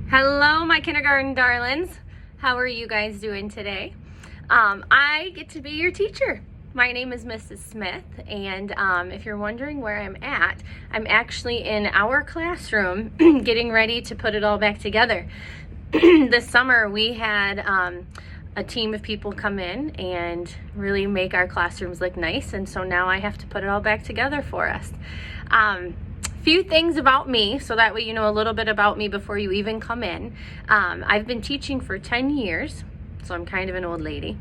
Hello, my kindergarten darlings. How are you guys doing today? I get to be your teacher. My name is Mrs. Smith, and if you're wondering where I'm at, I'm actually in our classroom getting ready to put it all back together. This summer we had a team of people come in and really make our classrooms look nice, and so now I have to put it all back together for us. Few things about me, so that way you know a little bit about me before you even come in. I've been teaching for 10 years, so I'm kind of an old lady.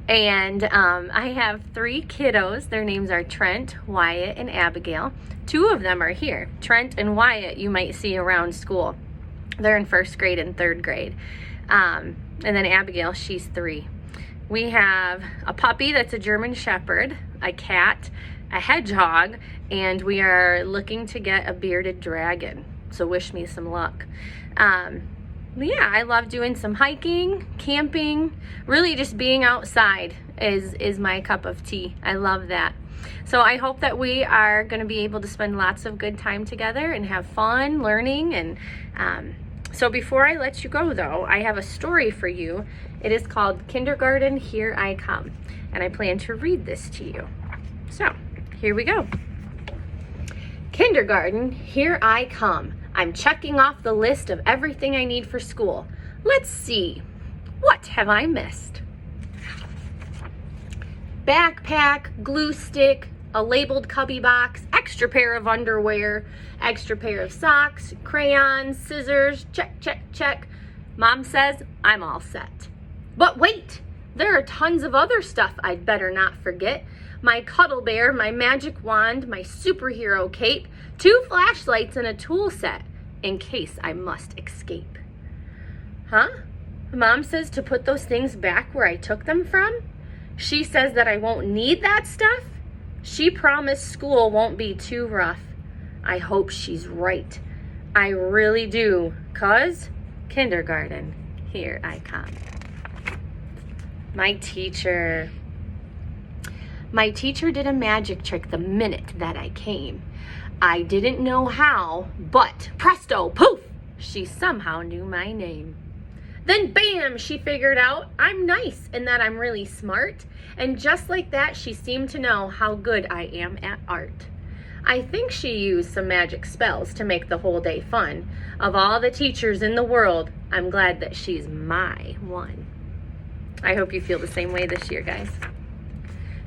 And I have 3 kiddos. Their names are Trent, Wyatt, and Abigail. 2 of them are here. Trent and Wyatt you might see around school. They're in 1st grade and 3rd grade. And then Abigail, she's 3. We have a puppy that's a German Shepherd, a cat, a hedgehog, and we are looking to get a bearded dragon. So wish me some luck. Yeah, I love doing some hiking, camping, really just being outside is my cup of tea. I love that. So I hope that we are going to be able to spend lots of good time together and have fun learning. And so before I let you go though, I have a story for you. It is called Kindergarten, Here I Come, and I plan to read this to you. So here we go. Kindergarten, here I come. I'm checking off the list of everything I need for school. Let's see. What have I missed? Backpack, glue stick, a labeled cubby box, extra pair of underwear, extra pair of socks, crayons, scissors, check, check, check. Mom says I'm all set. But wait, there are tons of other stuff I'd better not forget. My cuddle bear, my magic wand, my superhero cape, 2 flashlights, and a tool set in case I must escape. Huh? Mom says to put those things back where I took them from? She says that I won't need that stuff? She promised school won't be too rough. I hope she's right. I really do, 'cause kindergarten, here I come. My teacher did a magic trick the minute that I came. I didn't know how, but presto, poof, she somehow knew my name. Then bam, she figured out I'm nice and that I'm really smart. And just like that, she seemed to know how good I am at art. I think she used some magic spells to make the whole day fun. Of all the teachers in the world, I'm glad that she's my one. I hope you feel the same way this year, guys.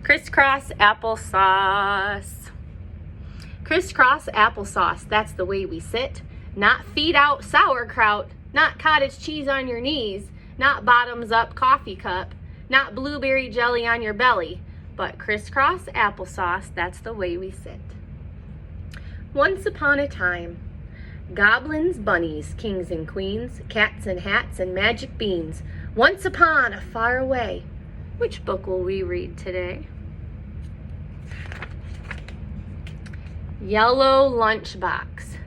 Crisscross applesauce. Crisscross applesauce, that's the way we sit. Not feet out sauerkraut, not cottage cheese on your knees, not bottoms up coffee cup, not blueberry jelly on your belly, but crisscross applesauce, that's the way we sit. Once upon a time, goblins, bunnies, kings and queens, cats and hats and magic beans. Once upon a far away. Which book will we read today? Yellow Lunchbox.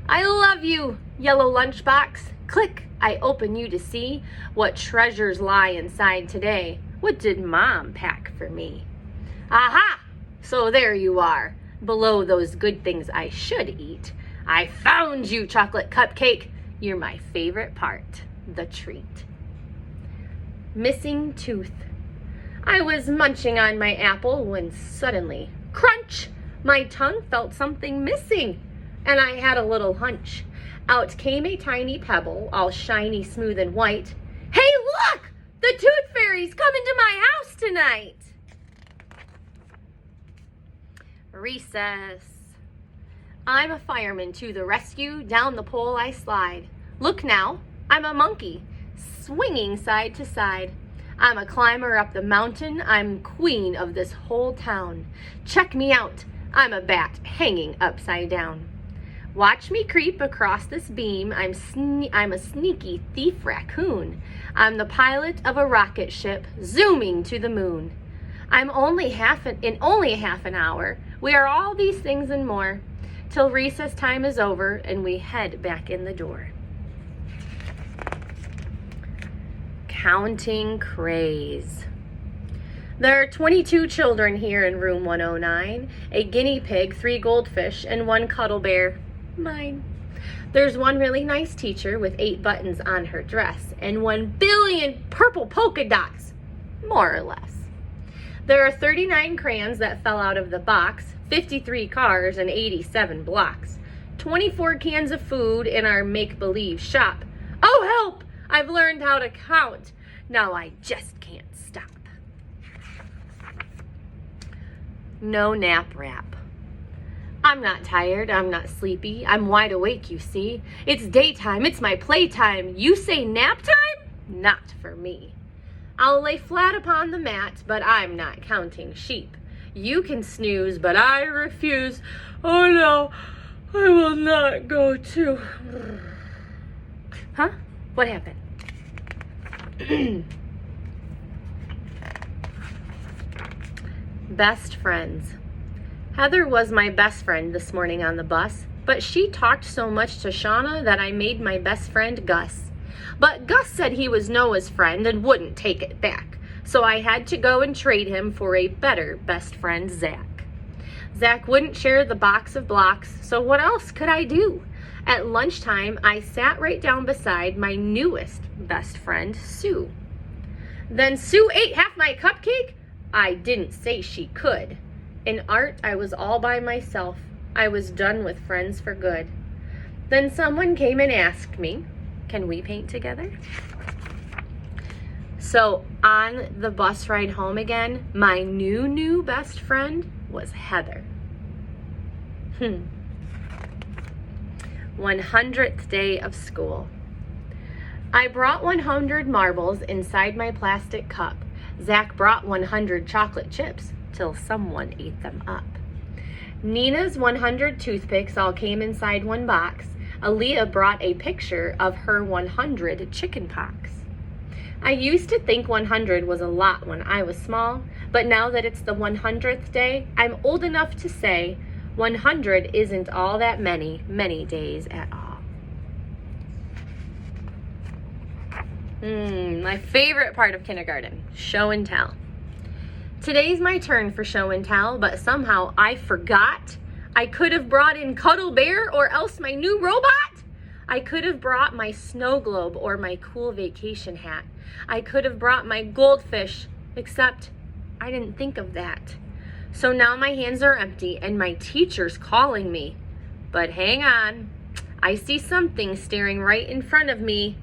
I love you, yellow lunchbox. Click, I open you to see what treasures lie inside today. What did Mom pack for me? Aha! So there you are, below those good things I should eat. I found you, chocolate cupcake. You're my favorite part, the treat. Missing tooth. I was munching on my apple when suddenly, crunch, my tongue felt something missing, and I had a little hunch. Out came a tiny pebble, all shiny, smooth, and white. Hey, look! The tooth fairy's coming to my house tonight! Recess. I'm a fireman to the rescue, down the pole I slide. Look now, I'm a monkey, swinging side to side. I'm a climber up the mountain, I'm queen of this whole town. Check me out, I'm a bat hanging upside down. Watch me creep across this beam, I'm a sneaky thief raccoon. I'm the pilot of a rocket ship, zooming to the moon. In only half an hour, we are all these things and more, till recess time is over and we head back in the door. Counting craze. There are 22 children here in room 109, a guinea pig, 3 goldfish, and 1 cuddle bear, mine. There's one really nice teacher with 8 buttons on her dress and 1 billion purple polka dots, more or less. There are 39 crayons that fell out of the box, 53 cars, and 87 blocks. 24 cans of food in our make-believe shop. Oh, help! I've learned how to count. Now I just can't stop. No nap rap. I'm not tired, I'm not sleepy, I'm wide awake, you see. It's daytime, it's my playtime. You say nap time? Not for me. I'll lay flat upon the mat, but I'm not counting sheep. You can snooze, but I refuse. Oh no, I will not go to... Huh? What happened? Best friends. Heather was my best friend this morning on the bus, but she talked so much to Shauna that I made my best friend Gus. But Gus said he was Noah's friend and wouldn't take it back, so I had to go and trade him for a better best friend, Zach. Zach wouldn't share the box of blocks, so what else could I do? At lunchtime, I sat right down beside my newest best friend, Sue. Then Sue ate half my cupcake? I didn't say she could. In art, I was all by myself. I was done with friends for good. Then someone came and asked me, can we paint together? So on the bus ride home again, my new best friend was Heather. 100th day of school. I brought 100 marbles inside my plastic cup. Zach brought 100 chocolate chips till someone ate them up. Nina's 100 toothpicks all came inside one box. Aaliyah brought a picture of her 100 chicken pox. I used to think 100 was a lot when I was small, but now that it's the 100th day, I'm old enough to say 100 isn't all that many days at all. My favorite part of kindergarten, show and tell. Today's my turn for show and tell, but somehow I forgot. I could have brought in Cuddle Bear or else my new robot. I could have brought my snow globe or my cool vacation hat. I could have brought my goldfish, except I didn't think of that. So now my hands are empty and my teacher's calling me. But hang on, I see something staring right in front of me.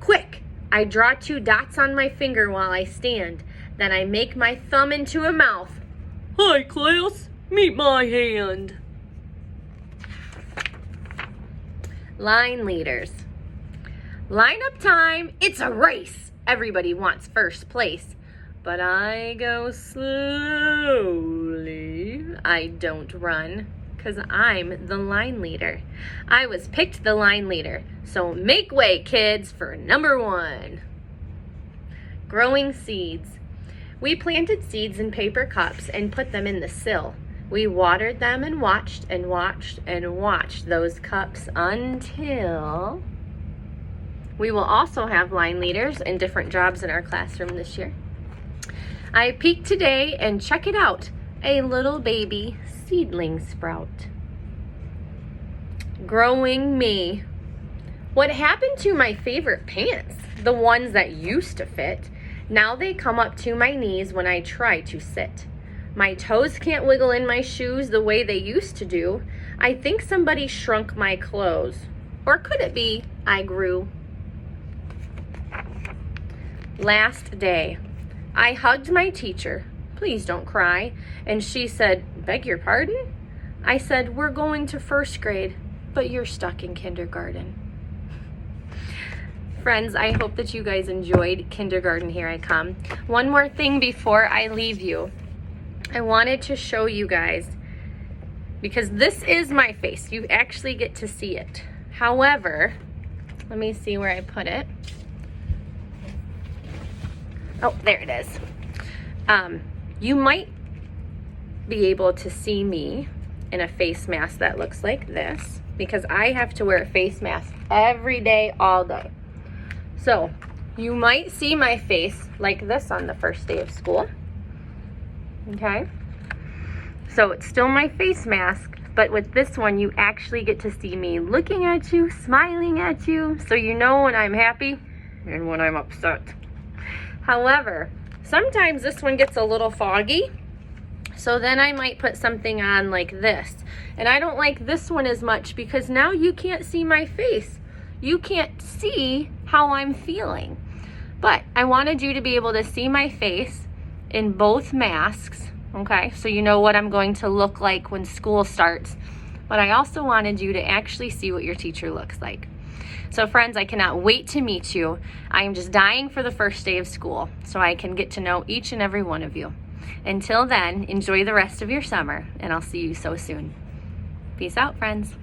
Quick, I draw 2 dots on my finger while I stand. Then I make my thumb into a mouth. Hi class, meet my hand. Line leaders. Line up time, it's a race. Everybody wants first place. But I go slowly. I don't run, 'cause I'm the line leader. I was picked the line leader. So make way, kids, for number 1. Growing seeds. We planted seeds in paper cups and put them in the sill. We watered them and watched and watched and watched those cups until... We will also have line leaders and different jobs in our classroom this year. I peeked today and check it out, a little baby seedling sprout. Growing me. What happened to my favorite pants? The ones that used to fit. Now they come up to my knees when I try to sit. My toes can't wiggle in my shoes the way they used to do. I think somebody shrunk my clothes. Or could it be I grew? Last day. I hugged my teacher. Please don't cry. And she said, beg your pardon? I said, we're going to first grade, but you're stuck in kindergarten. Friends, I hope that you guys enjoyed Kindergarten Here I Come. One more thing before I leave you. I wanted to show you guys, because this is my face. You actually get to see it. However, let me see where I put it. Oh, there it is. You might be able to see me in a face mask that looks like this, because I have to wear a face mask every day, all day. So you might see my face like this on the first day of school. Okay? So it's still my face mask, But with this one, you actually get to see me looking at you, smiling at you, so you know when I'm happy and when I'm upset. However, sometimes this one gets a little foggy, so then I might put something on like this. And I don't like this one as much because now you can't see my face. You can't see how I'm feeling. But I wanted you to be able to see my face in both masks, okay? So you know what I'm going to look like when school starts. But I also wanted you to actually see what your teacher looks like. So friends, I cannot wait to meet you. I am just dying for the first day of school so I can get to know each and every one of you. Until then, enjoy the rest of your summer, and I'll see you so soon. Peace out, friends.